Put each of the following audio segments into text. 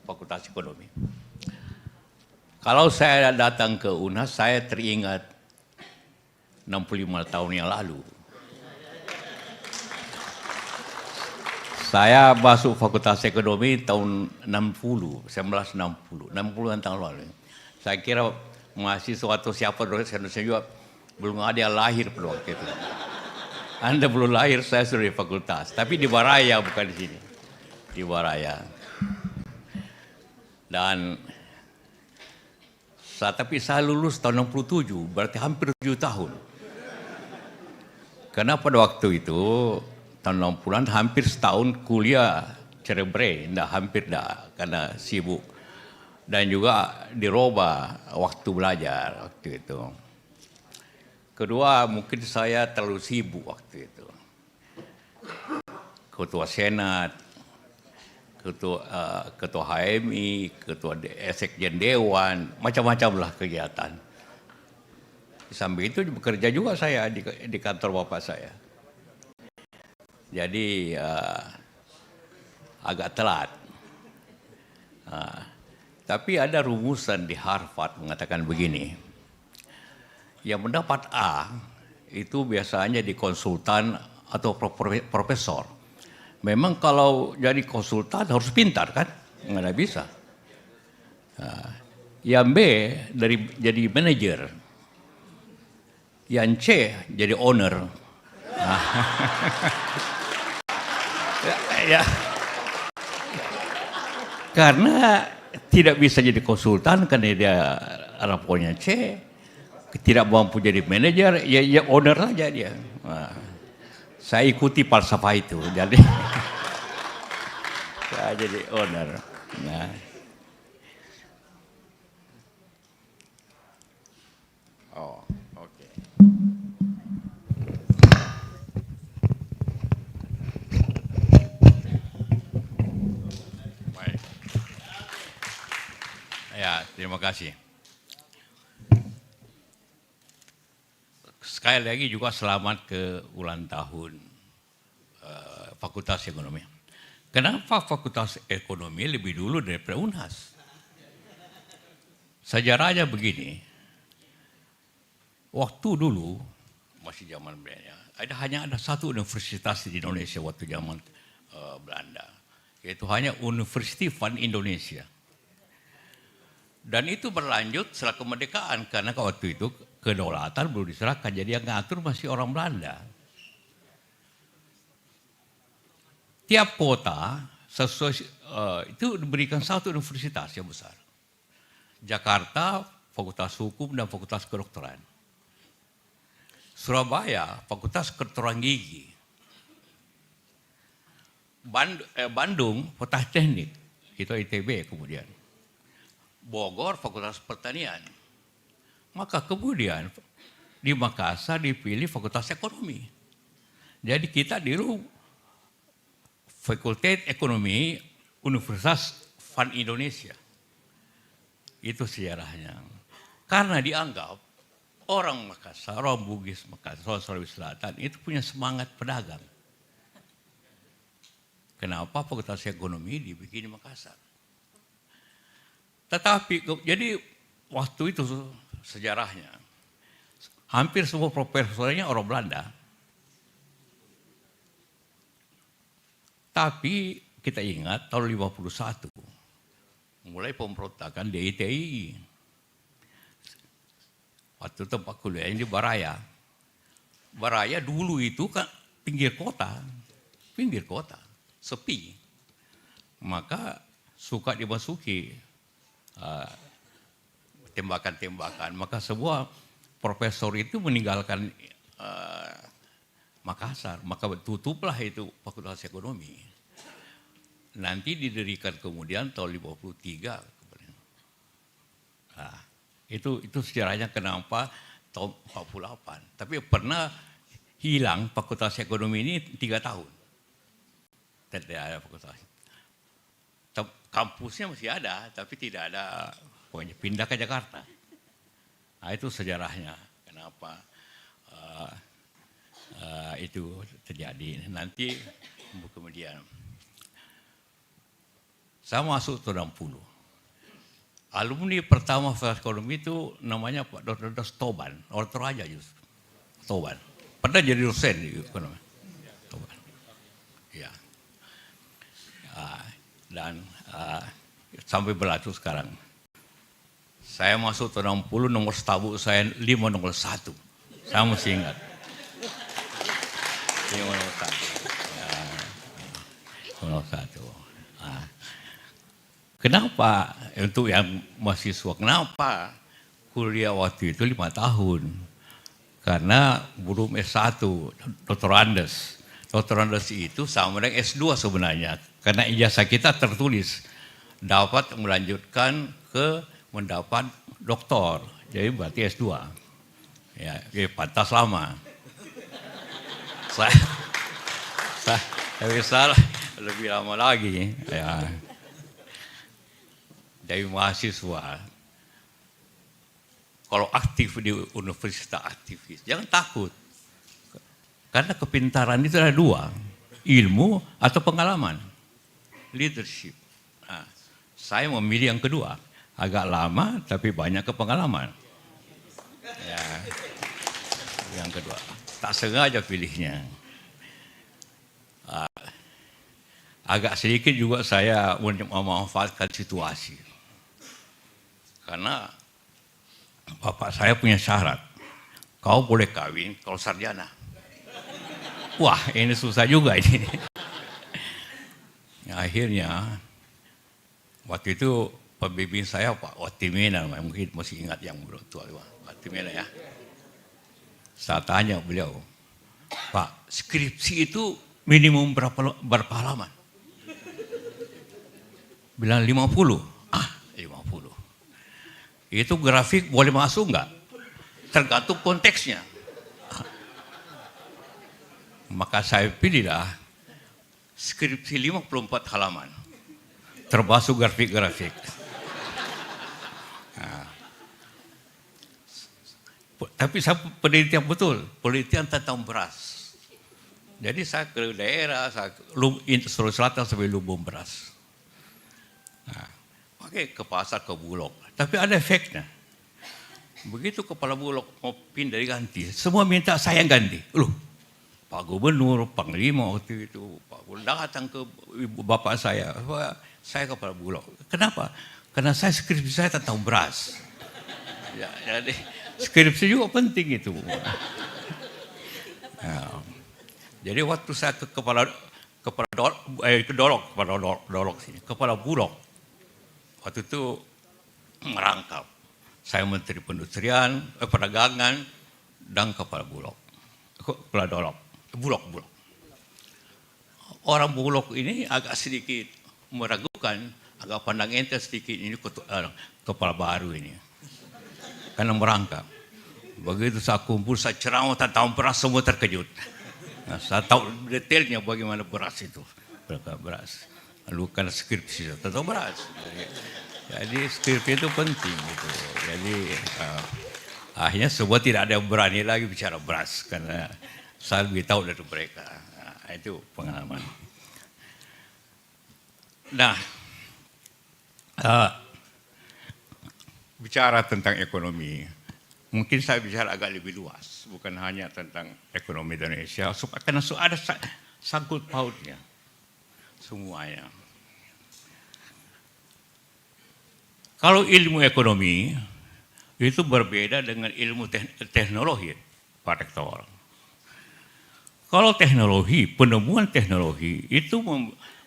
Fakultas Ekonomi. Kalau saya datang ke UNAS, saya teringat 65 tahun yang lalu. Saya masuk Fakultas Ekonomi tahun 1960 tahun lalu. Saya kira mahasiswa atau siapa dosen juga belum ada yang lahir pada waktu itu. Anda belum lahir, saya sudah di fakultas. Tapi di Baraya, bukan di sini. Di Baraya. Dan tapi saya lulus tahun 67, berarti hampir 7 tahun. Karena pada waktu itu, tahun 60-an hampir setahun kuliah cerebre, hampir karena sibuk. Dan juga dirubah waktu belajar waktu itu. Kedua, mungkin saya terlalu sibuk waktu itu. Ketua Senat, ketua HMI, ketua Sekjen Dewan, macam-macam lah kegiatan. Sambil itu bekerja juga saya di kantor bapak saya. Jadi agak telat. Tapi ada rumusan di Harvard mengatakan begini. Yang mendapat A itu biasanya di konsultan atau profesor. Memang kalau jadi konsultan harus pintar kan? Nggak bisa. Yang B jadi manajer. Yang C jadi owner. Ya. Karena tidak bisa jadi konsultan karena dia rapornya C. Tidak mampu jadi manajer, ya owner saja dia. Saya ikuti falsafah itu, jadi saya jadi owner. Oke. Baik. Ya, terima kasih. Sekali lagi juga selamat ke ulang tahun Fakultas Ekonomi. Kenapa Fakultas Ekonomi lebih dulu daripada UNAS? Sejarahnya begini, waktu dulu, masih zaman Belanda, hanya ada satu universitas di Indonesia waktu zaman Belanda, yaitu hanya University van Indonesia. Dan itu berlanjut setelah kemerdekaan, karena waktu itu kedaulatan belum diserahkan, jadi yang ngatur masih orang Belanda. Tiap kota itu diberikan satu universitas yang besar. Jakarta, Fakultas Hukum dan Fakultas Kedokteran. Surabaya, Fakultas Kedokteran Gigi. Bandung, Fakultas Teknik, itu ITB kemudian. Bogor, Fakultas Pertanian. Maka kemudian di Makassar dipilih Fakultas Ekonomi. Jadi kita dulu Fakultas Ekonomi Universitas van Indonesia. Itu sejarahnya. Karena dianggap orang Makassar, orang Bugis Makassar, Sulawesi Selatan itu punya semangat pedagang. Kenapa Fakultas Ekonomi dibikin di Makassar? Tetapi jadi waktu itu sejarahnya, hampir semua profesornya orang Belanda. Tapi kita ingat tahun 51, mulai pemberontakan DITI. Waktu tempat kuliahnya di Baraya. Baraya dulu itu kan pinggir kota, sepi. Maka suka dimasuki tembakan-tembakan. Maka semua profesor itu meninggalkan Makassar. Maka tutuplah itu Fakultas Ekonomi. Nanti didirikan kemudian tahun 53. Nah, itu sejarahnya kenapa tahun 48. Tapi pernah hilang Fakultas Ekonomi ini 3 tahun. Tidak ada fakultas. Kampusnya masih ada, tapi tidak ada. Pokoknya pindah ke Jakarta. Nah, itu sejarahnya. Kenapa itu terjadi. Nanti kemudian Saya masuk tahun 60. Alumni pertama Fakultas Ekonomi itu namanya Pak Dr. Toban, orang Toraja justru. Toban. Pernah jadi dosen di ekonomi. Toban. Ya. Dan sampai berlaku sekarang. Saya masuk tahun 60, nomor stabuk saya 501. Saya masih ingat. 501. Kenapa untuk yang mahasiswa, kenapa kuliah waktu itu 5 tahun? Karena belum S1, Dr. Andes. Dr. Andes itu sama dengan S2 sebenarnya. Karena ijazah kita tertulis dapat melanjutkan ke mendapat doktor. Jadi berarti S2. Ya, pantas lama. Saya salah lebih lama lagi. Ya. Dari mahasiswa, kalau aktif di universitas aktivis, jangan takut. Karena kepintaran itu ada dua, ilmu atau pengalaman, leadership. Nah, saya memilih yang kedua, agak lama tapi banyak kepengalaman. Ya, yang kedua, tak sengaja pilihnya. Agak sedikit juga saya memanfaatkan situasi. Karena bapak saya punya syarat, kau boleh kawin kalau sarjana. Wah, ini susah juga ini. Akhirnya, waktu itu pembimbing saya Pak Watimena, mungkin masih ingat yang tua, Watimena ya. Saya tanya beliau, Pak, skripsi itu minimum berapa halaman? Bilang 50. 50. Itu grafik boleh masuk enggak? Tergantung konteksnya. Maka saya pilihlah skripsi 54 halaman. Termasuk grafik-grafik. Nah. Tapi saya penelitian betul, penelitian tentang beras. Jadi saya ke daerah, saya Sulawesi Selatan sampai lumbung beras. Nah, oke, ke pasar, ke Bulog. Tapi ada efeknya. Begitu kepala Bulog mau pindah ganti, semua minta saya yang ganti. Loh, Pak Gubernur, Panglima waktu itu, Pak Gubernur datang ke ibu bapak saya kepala Bulog. Kenapa? Karena skripsi saya tentang beras. Ya, jadi skripsi juga penting itu. Nah, jadi waktu saya ke kepala Bulog, waktu itu merangkap. Saya Menteri Perindustrian, Perdagangan, dan kepala Bulog. Bulog. Orang Bulog ini agak sedikit meragukan, agak pandang enteng sedikit ini kepala baru ini. Karena merangkap. Begitu saya kumpul, saya ceramah tentang beras, semua terkejut. Nah, saya tahu detailnya bagaimana beras itu. Beras. Lalu karena skripsi tentang beras. Jadi skripsi itu penting gitu. Jadi akhirnya semua tidak ada yang berani lagi bicara beras karena saya lebih tahu dari mereka. Nah, itu pengalaman. Nah, bicara tentang ekonomi, mungkin saya bicara agak lebih luas, bukan hanya tentang ekonomi Indonesia, karena ada sangkut pautnya semuanya. Kalau ilmu ekonomi itu berbeda dengan ilmu teknologi, Pak Rektor. Kalau teknologi, penemuan teknologi itu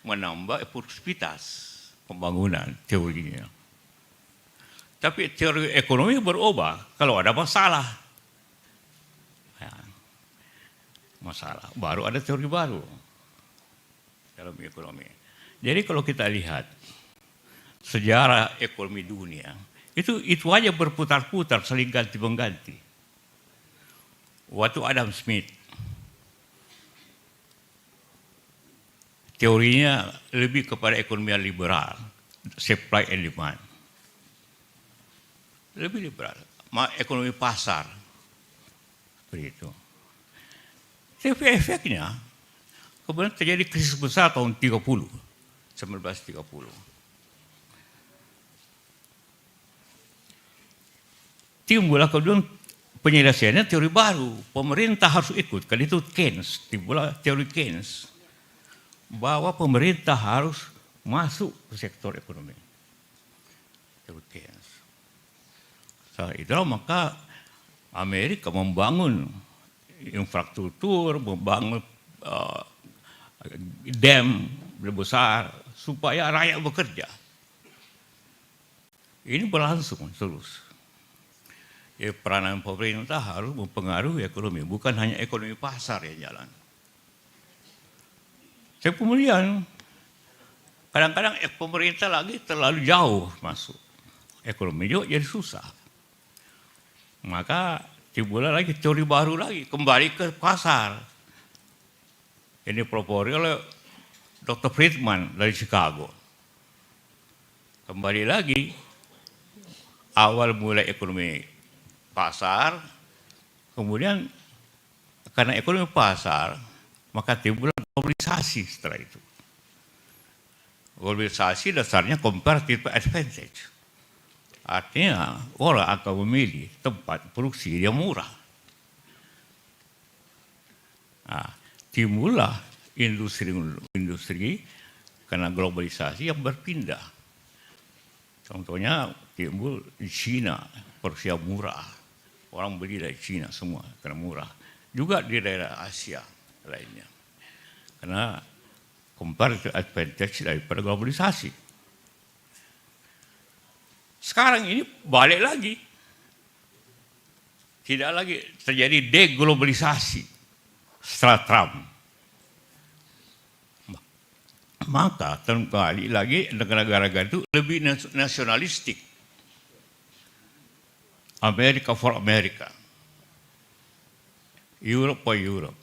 menambah produktivitas pembangunan teorinya. Tapi teori ekonomi berubah kalau ada masalah. Ya, masalah, baru ada teori baru dalam ekonomi. Jadi kalau kita lihat sejarah ekonomi dunia, itu aja berputar-putar, saling ganti-mengganti. Waktu Adam Smith, teorinya lebih kepada ekonomi liberal, supply and demand. Lebih liberal, ekonomi pasar. Seperti itu. Tapi efeknya, kemudian terjadi krisis besar tahun 1930. timbullah kemudian penyelesaiannya teori baru. Pemerintah harus ikut. Kan itu Keynes, timbullah teori Keynes. Bahwa pemerintah harus masuk ke sektor ekonomi. Teori Keynes. Saat itulah maka Amerika membangun infrastruktur, membangun dam besar supaya rakyat bekerja. Ini berlangsung terus. Ya, peranan pemerintah harus mempengaruhi ekonomi, bukan hanya ekonomi pasar yang jalan. Kemudian kadang-kadang pemerintah lagi terlalu jauh masuk, ekonomi juga jadi susah. Maka timbullah lagi teori baru lagi, kembali ke pasar. Ini propori oleh Dr. Friedman dari Chicago. Kembali lagi, awal mulai ekonomi pasar, kemudian karena ekonomi pasar, maka timbul globalisasi setelah itu. Globalisasi dasarnya comparative advantage. Artinya orang akan memilih tempat produksi yang murah. Nah, timbullah industri karena globalisasi yang berpindah. Contohnya timbul di Cina, produksi yang murah. Orang beli dari Cina semua karena murah. Juga di daerah Asia lainnya. Karena comparative advantage daripada globalisasi. Sekarang ini balik lagi. Tidak lagi terjadi deglobalisasi setelah Trump. Maka kembali lagi negara-negara itu lebih nasionalistik. America for America. Europe for Europe.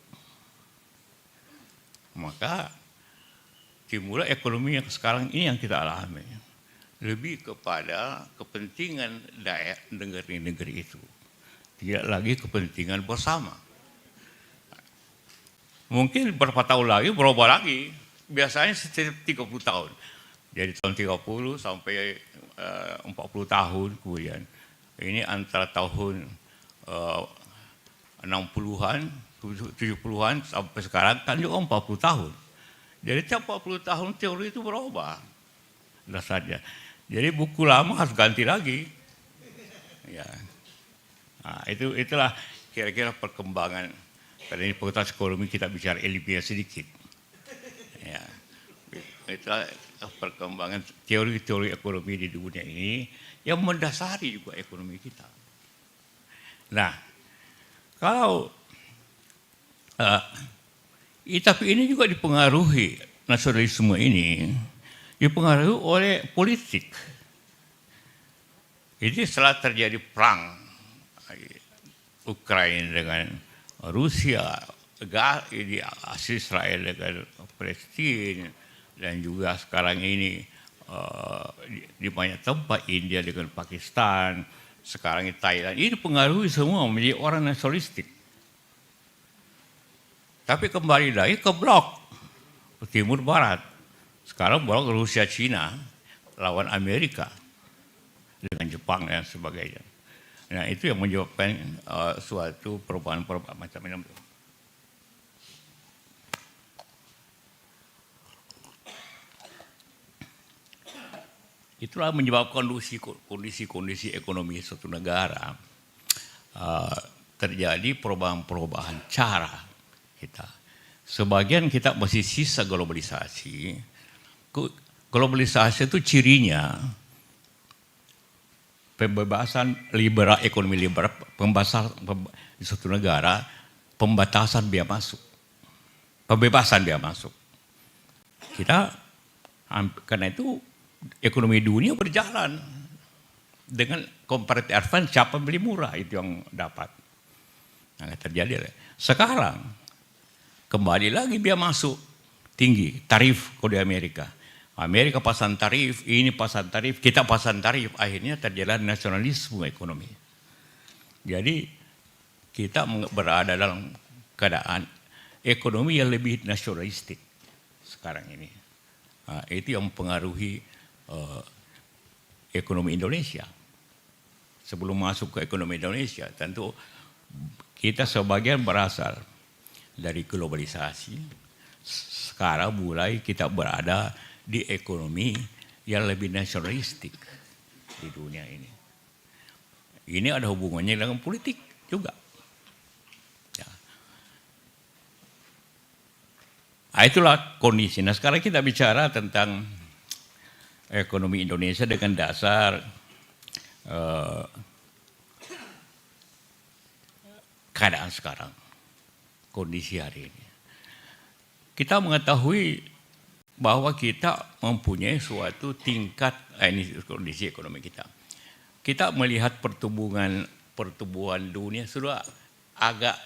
Maka timbullah ekonomi yang sekarang ini yang kita alami. Lebih kepada kepentingan daerah negeri-negeri itu. Tidak lagi kepentingan bersama. Mungkin beberapa tahun lagi berubah lagi. Biasanya setiap 30 tahun. Jadi tahun 30 sampai 40 tahun kemudian. Ini antara tahun 60-an, 70-an sampai sekarang kan juga 40 tahun. Jadi tiap 40 tahun teori itu berubah. Dasarnya. Jadi buku lama harus ganti lagi. Ya. Nah, itulah kira-kira perkembangan. Karena ini Fakultas Ekonomi kita bicara ilmiah sedikit. Ya. Itulah perkembangan teori-teori ekonomi di dunia ini yang mendasari juga ekonomi kita. Nah, kalau tapi ini juga dipengaruhi nasionalisme ini dipengaruhi oleh politik. Jadi setelah terjadi perang Ukraina dengan Rusia, Israel dengan Palestina, dan juga sekarang ini di banyak tempat India dengan Pakistan, sekarang ini Thailand, ini dipengaruhi semua menjadi orang nasionalistik. Tapi kembali lagi ke blok Timur Barat. Sekarang blok Rusia Cina lawan Amerika dengan Jepang dan sebagainya. Nah itu yang menyebabkan suatu perubahan-perubahan macam ini. Itulah menyebabkan kondisi ekonomi suatu negara terjadi perubahan-perubahan cara kita. Sebagian kita masih sisa globalisasi. Globalisasi itu cirinya pembebasan liberal, ekonomi liberal, pembebasan di suatu negara, pembatasan biaya masuk, pembebasan biaya masuk. Kita karena itu ekonomi dunia berjalan dengan comparative advantage, siapa beli murah itu yang dapat. Nah, terjadi. Sekarang kembali lagi biaya masuk tinggi, tarif kalau di Amerika. Amerika pasang tarif, ini pasang tarif, kita pasang tarif, akhirnya terjadi nasionalisme ekonomi. Jadi kita berada dalam keadaan ekonomi yang lebih nasionalistik sekarang ini. Nah, itu yang mempengaruhi ekonomi Indonesia. sebelum masuk ke ekonomi Indonesia, tentu kita sebagian berasal dari globalisasi. Sekarang mulai kita berada di ekonomi yang lebih nasionalistik di dunia ini. Ini ada hubungannya dengan politik juga. Ya. Nah, itulah kondisi. Nah, sekarang kita bicara tentang ekonomi Indonesia dengan dasar keadaan sekarang, kondisi hari ini. Kita mengetahui bahwa kita mempunyai suatu tingkat, ini kondisi ekonomi kita. Kita melihat pertumbuhan dunia sudah agak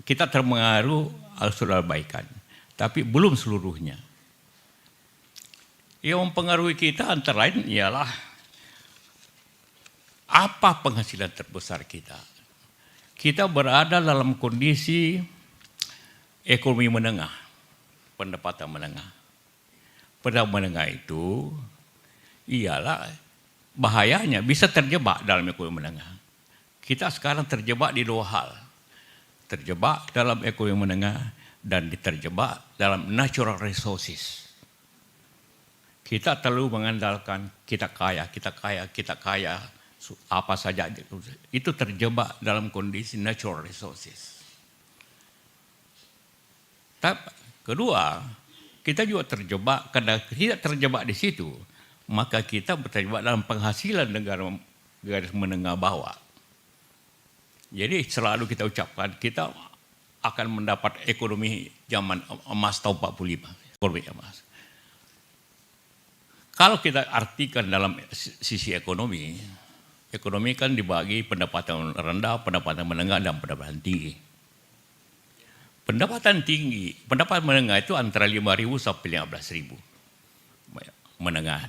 kita terpengaruh sudah baikan, tapi belum seluruhnya. Yang mempengaruhi kita antara lain ialah apa penghasilan terbesar kita. Kita berada dalam kondisi ekonomi menengah, pendapatan menengah. Pendapatan menengah itu ialah bahayanya bisa terjebak dalam ekonomi menengah. Kita sekarang terjebak di dua hal. Terjebak dalam ekonomi menengah dan terjebak dalam natural resources. Kita terlalu mengandalkan kita kaya, apa saja itu terjebak dalam kondisi natural resources. Tapi kedua, kita juga terjebak, karena tidak terjebak di situ, maka kita terjebak dalam penghasilan negara garis menengah bawah. Jadi selalu kita ucapkan kita akan mendapat ekonomi zaman emas tahun 45, ekonomi emas. Kalau kita artikan dalam sisi ekonomi kan dibagi pendapatan rendah, pendapatan menengah, dan pendapatan tinggi. Pendapatan menengah itu antara 5.000 sampai 15.000. Menengah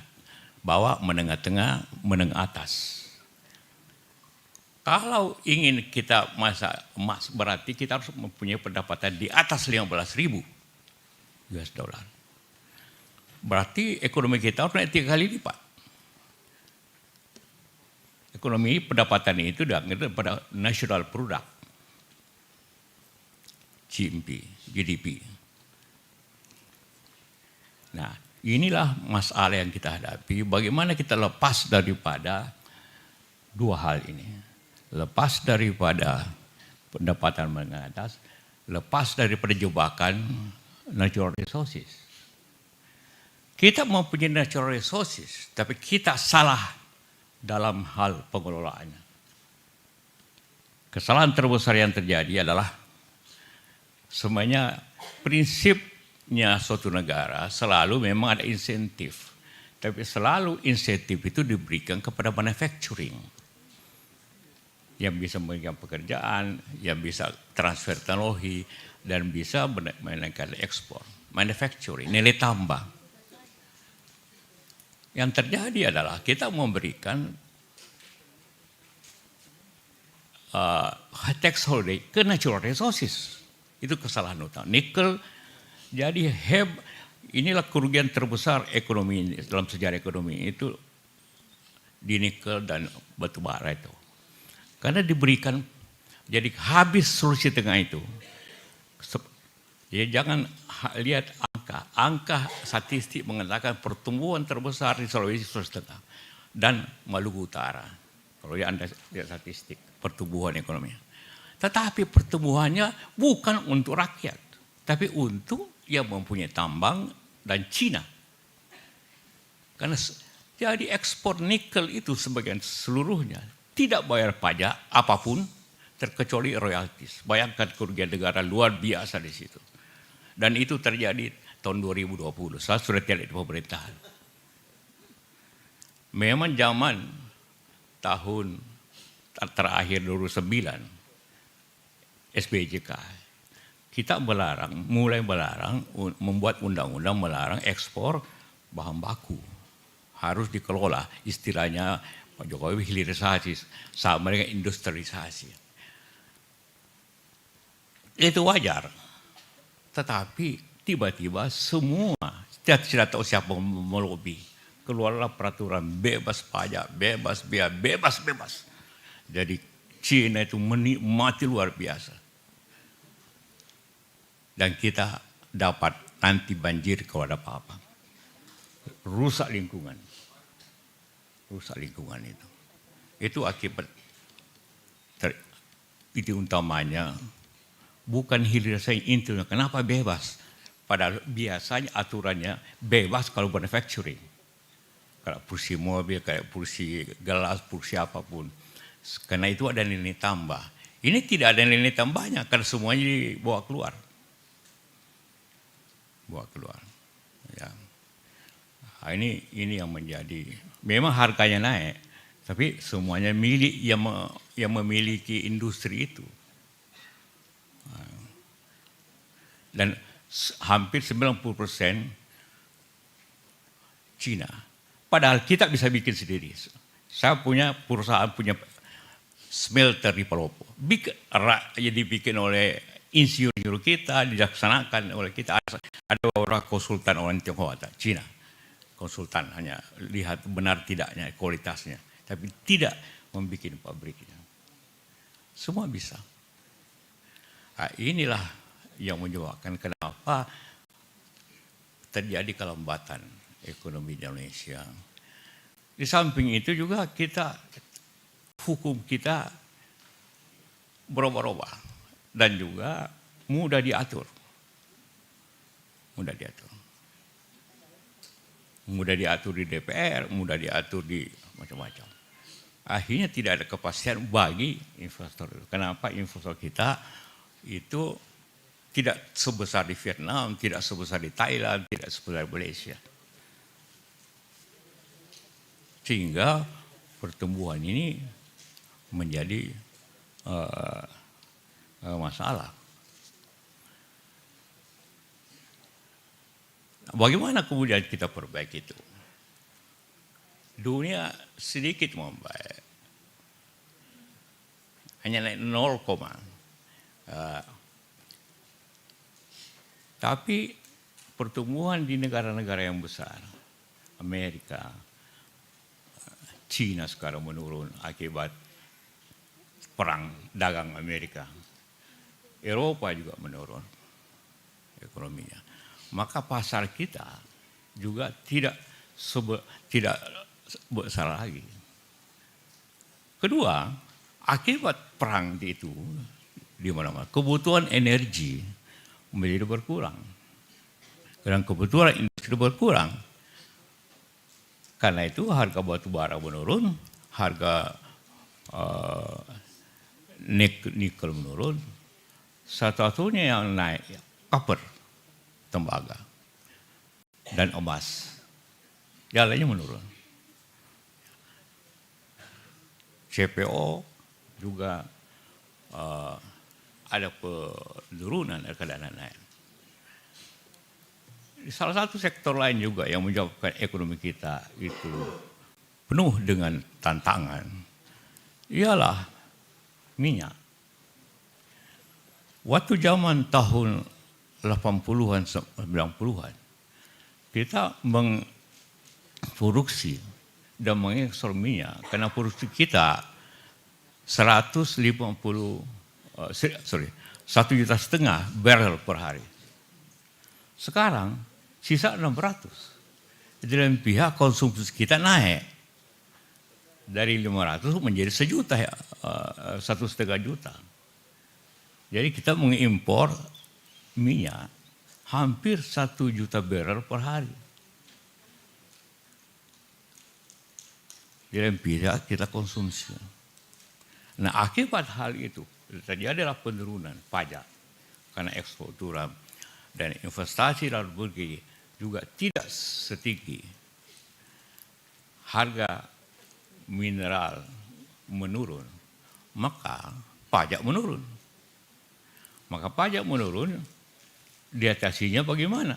bawah, menengah tengah, menengah atas. Kalau ingin kita masa emas, berarti kita harus mempunyai pendapatan di atas 15.000 US dollar. Berarti ekonomi kita harus naik 3 kali lipat. Ekonomi pendapatan itu dianggap pada national product, GDP. Nah, inilah masalah yang kita hadapi. Bagaimana kita lepas daripada dua hal ini. Lepas daripada pendapatan menengah atas, lepas daripada jebakan natural resources. Kita mempunyai natural resources, tapi kita salah dalam hal pengelolaannya. Kesalahan terbesar yang terjadi adalah semuanya prinsipnya suatu negara selalu memang ada insentif. Tapi selalu insentif itu diberikan kepada manufacturing. Yang bisa memberikan pekerjaan, yang bisa transfer teknologi, dan bisa menaikkan ekspor. Manufacturing, nilai tambah. Yang terjadi adalah kita memberikan tax holiday ke natural resources. Itu kesalahan utama. Nikel jadi inilah kerugian terbesar ekonomi dalam sejarah ekonomi itu di nikel dan batu bara itu. Karena diberikan, jadi habis solusi tengah itu. Jadi jangan lihat angka statistik mengatakan pertumbuhan terbesar di Sulawesi Tengah dan Maluku Utara. Kalau Anda lihat statistik pertumbuhan ekonomi. Tetapi pertumbuhannya bukan untuk rakyat, tapi untuk yang mempunyai tambang dan Cina. Karena jadi ekspor nikel itu sebagian seluruhnya tidak bayar pajak apapun terkecuali royaltis. Bayangkan kerugian negara luar biasa di situ. Dan itu terjadi tahun 2020, saya sudah tidak di pemerintahan. Memang zaman tahun terakhir 2009, SBJK, kita mulai melarang, membuat undang-undang melarang ekspor bahan baku. Harus dikelola, istilahnya Pak Jokowi hilirisasi, sama dengan industrialisasi. Itu wajar. Tetapi tiba-tiba semua tidak tahu siapa melobi. keluarlah peraturan bebas pajak, bebas biaya, bebas. Jadi Cina itu menikmati luar biasa. Dan kita dapat nanti banjir kalau ada apa-apa. Rusak lingkungan. Itu. Itu akibat itu utamanya bukan hilirisasi intinya. Kenapa bebas? Padahal biasanya aturannya bebas kalau manufacturing. Kalau kursi mobil, kayak kursi gelas, kursi apapun. Karena itu ada nilai tambah. Ini tidak ada nilai tambahnya karena semuanya dibawa keluar. Ya. Nah, ini yang menjadi, memang harganya naik, tapi semuanya milik yang memiliki industri itu. Dan hampir 90% Cina. Padahal kita bisa bikin sendiri. Saya punya perusahaan, punya smelter di Palopo. Dibikin oleh insinyur kita, dilaksanakan oleh kita. Ada beberapa konsultan orang Tionghoa, Cina. Konsultan hanya lihat benar tidaknya kualitasnya. Tapi tidak membuat pabriknya. Semua bisa. Nah, inilah yang menyebabkan kenapa terjadi kelambatan ekonomi di Indonesia. Di samping itu juga hukum kita berubah-ubah dan juga mudah diatur. Mudah diatur di DPR, mudah diatur di macam-macam. Akhirnya tidak ada kepastian bagi investor. Kenapa investor kita itu tidak sebesar di Vietnam, tidak sebesar di Thailand, tidak sebesar di Malaysia. Sehingga pertumbuhan ini menjadi masalah. Bagaimana kemudian kita perbaiki itu? Dunia sedikit membaik. Hanya naik 0, tapi pertumbuhan di negara-negara yang besar, Amerika, Cina sekarang menurun akibat perang dagang Amerika. Eropa juga menurun ekonominya. Maka pasar kita juga tidak besar lagi. Kedua, akibat perang itu di mana-mana, kebutuhan energi menjadi berkurang. Dan kebutuhan industri berkurang. Karena itu harga batu bara menurun, harga nikel menurun. Satu-satunya yang naik copper, tembaga, dan emas. Yang lainnya menurun. CPO juga ada penurunan keadaan naik. Salah satu sektor lain juga yang menyebabkan ekonomi kita itu penuh dengan tantangan ialah minyak. Waktu zaman tahun 80-an, 90-an, kita mengproduksi dan mengekspor minyak karena produksi kita 1,5 juta barrel per hari. Sekarang sisa 600. Dalam pihak konsumsi kita naik dari 500 menjadi 1 juta, 1,5 juta. Jadi kita mengimpor minyak hampir 1 juta barrel per hari. Dalam pihak kita konsumsi. Nah, akibat hal itu terjadilah penurunan pajak karena ekspor turun dan investasi dalam negeri juga tidak setinggi. Harga mineral menurun, maka pajak menurun. Maka pajak menurun, diatasinya bagaimana?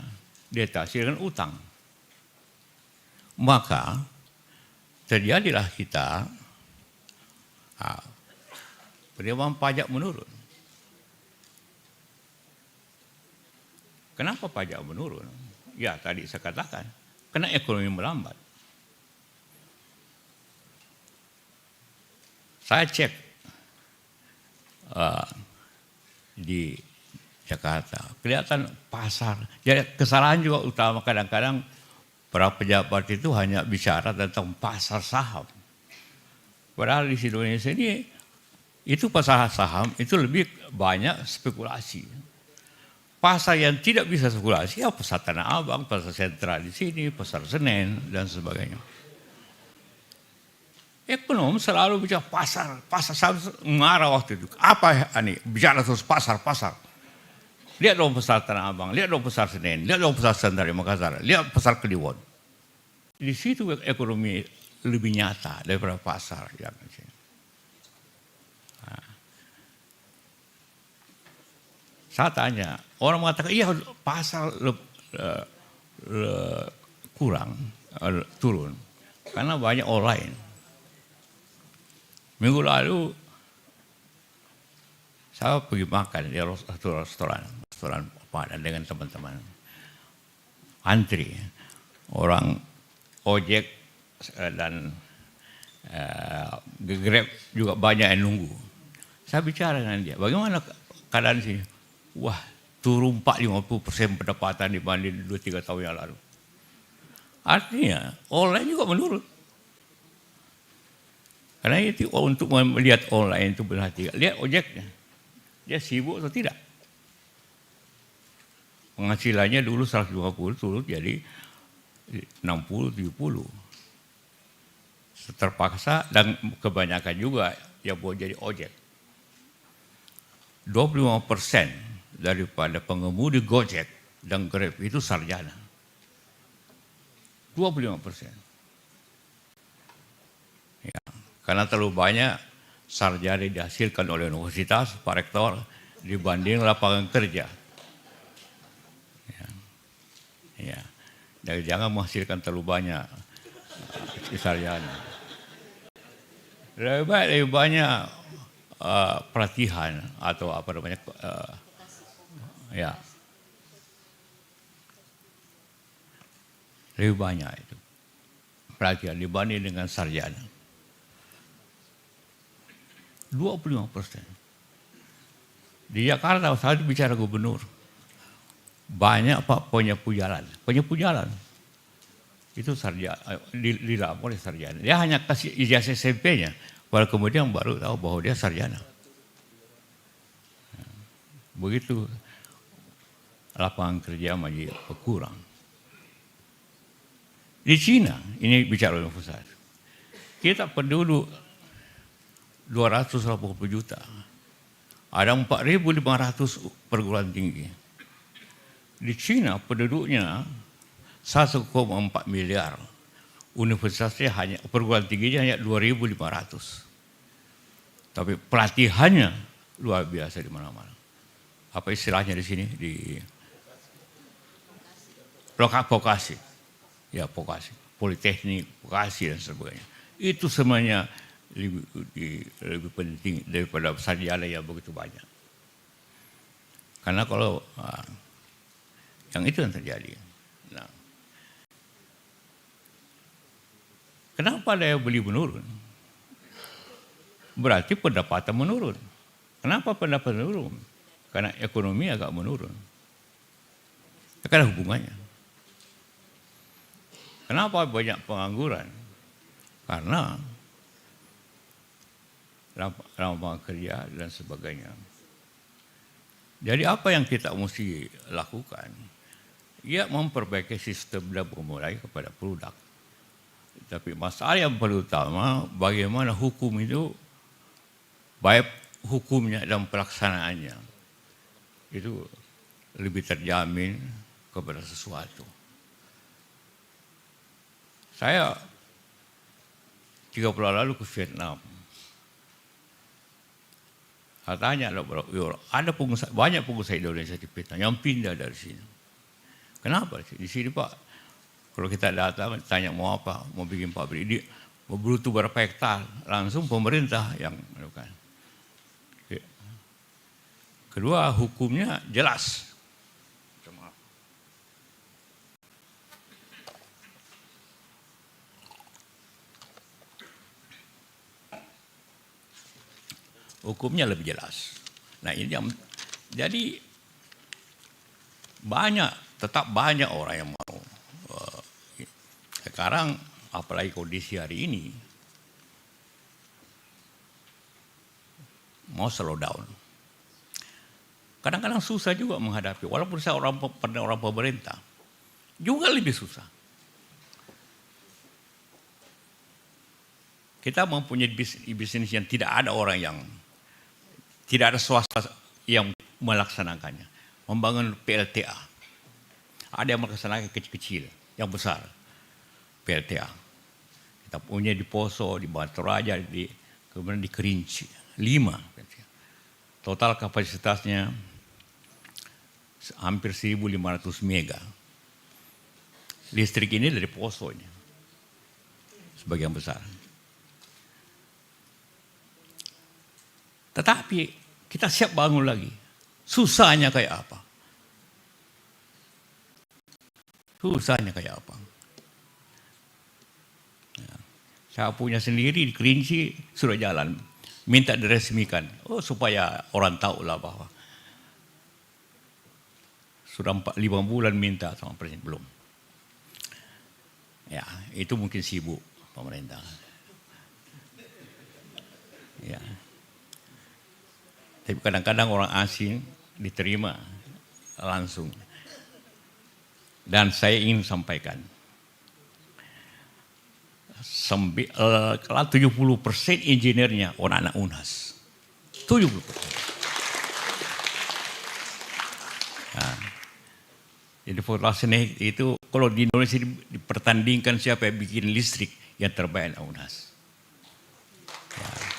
Diatasi dengan utang. Maka terjadilah kita penerimaan pajak menurun. Kenapa pajak menurun? Ya tadi saya katakan, karena ekonomi melambat. Saya cek di Jakarta, kelihatan pasar. Jadi kesalahan juga utama kadang-kadang para pejabat itu hanya bicara tentang pasar saham. Padahal di Indonesia ini itu pasar saham itu lebih banyak spekulasi. Pasar yang tidak bisa spekulasi ya pasar Tanah Abang, pasar sentral di sini, pasar Senen dan sebagainya. Ekonom selalu bicara pasar saham marah waktu itu. Apa ini? Bicara terus pasar. Lihat dong pasar Tanah Abang, lihat dong pasar Senen, lihat dong pasar sentral di Makassar, lihat pasar Kliwon. Di situ ekonomi lebih nyata daripada pasar yang di sini. Saya tanya, orang mengatakan iya pasar kurang, turun karena banyak online. Minggu lalu saya pergi makan di restoran Padang dengan teman-teman. Antri, orang ojek dan Grab juga banyak yang nunggu. Saya bicara dengan dia, bagaimana keadaan sini? Wah, turun 40% pendapatan dibanding 2-3 tahun yang lalu. Artinya, online juga menurun. Karena itu untuk melihat online itu berarti lihat ojeknya. Dia sibuk atau tidak. Penghasilannya dulu 150 turun jadi 60-70. Terpaksa dan kebanyakan juga yang buat jadi ojek. 25% daripada pengemudi Gojek dan Grab itu sarjana. 25%. Ya, karena terlalu banyak sarjana dihasilkan oleh universitas, Pak Rektor, dibanding lapangan kerja. Ya. Dan jangan menghasilkan terlalu banyak sarjana. Lebih banyak pelatihan atau apa namanya, ya. Lebih banyak itu pelatihan dibanding dengan sarjana. 25%. Di Jakarta saya bicara gubernur. Banyak Pak penyapu jalan. Itu sarjana, dilaporkan oleh sarjana. Dia hanya kasih ijazah SMP-nya, baru kemudian baru tahu bahwa dia sarjana. Begitu lapangan kerja masih berkurang. Di Cina, ini bicara universitas, kita penduduk 280 juta. Ada 4.500 perguruan tinggi. Di Cina penduduknya 1,4 miliar. Universitasnya hanya, perguruan tingginya hanya 2.500. Tapi pelatihannya luar biasa di mana-mana. Apa istilahnya di sini? Di vokasi. Ya, vokasi. Politeknik, vokasi dan sebagainya. Itu semuanya lebih penting daripada sarjana yang begitu banyak. Karena kalau yang itu yang terjadi. Nah, kenapa daya beli menurun? Berarti pendapatan menurun. Kenapa pendapatan menurun? Karena ekonomi agak menurun. Karena hubungannya. Kenapa banyak pengangguran? Karena lapangan kerja dan sebagainya. Jadi apa yang kita mesti lakukan? Ya memperbaiki sistem dan memulai kepada produk. Tapi masalah yang paling utama bagaimana hukum itu, baik hukumnya dan pelaksanaannya itu lebih terjamin kepada sesuatu. Saya 3 bulan lalu ke Vietnam. Saya tanya, ada banyak pengusaha Indonesia di Vietnam yang pindah dari sini. Kenapa? Di sini Pak, kalau kita datang tanya mau apa, mau bikin pabrik, mau butuh berapa hektar, langsung pemerintah yang melakukan. Kedua, hukumnya jelas. Hukumnya lebih jelas. Nah ini yang, jadi tetap banyak orang yang mau. Sekarang apalagi kondisi hari ini, mau slow down. Kadang-kadang susah juga menghadapi, walaupun saya orang pemerintah, juga lebih susah. Kita mempunyai bisnis yang tidak ada orang yang, tidak ada swasta yang melaksanakannya. Membangun PLTA. Ada yang melaksanakan kecil-kecil, yang besar. PLTA. Kita punya di Poso, di Batu Raja, kemudian di Kerinci. 5. Total kapasitasnya hampir 1.500 mega. Listrik ini dari Poso ini. Sebagian besar. Tetapi kita siap bangun lagi. Susahnya kayak apa? Susahnya kayak apa? Ya. Saya punya sendiri di Kerinci sudah jalan. Minta diresmikan. Supaya orang tahu lah bahwa sudah 5 bulan minta sama presiden, belum. Ya, itu mungkin sibuk pemerintah. Ya. Tapi kadang-kadang orang asing diterima langsung. Dan saya ingin sampaikan, kalau 70% insinyurnya orang anak UNHAS. 70%. Nah, jadi populasi itu kalau di Indonesia dipertandingkan siapa yang bikin listrik yang terbaik UNHAS. Ya.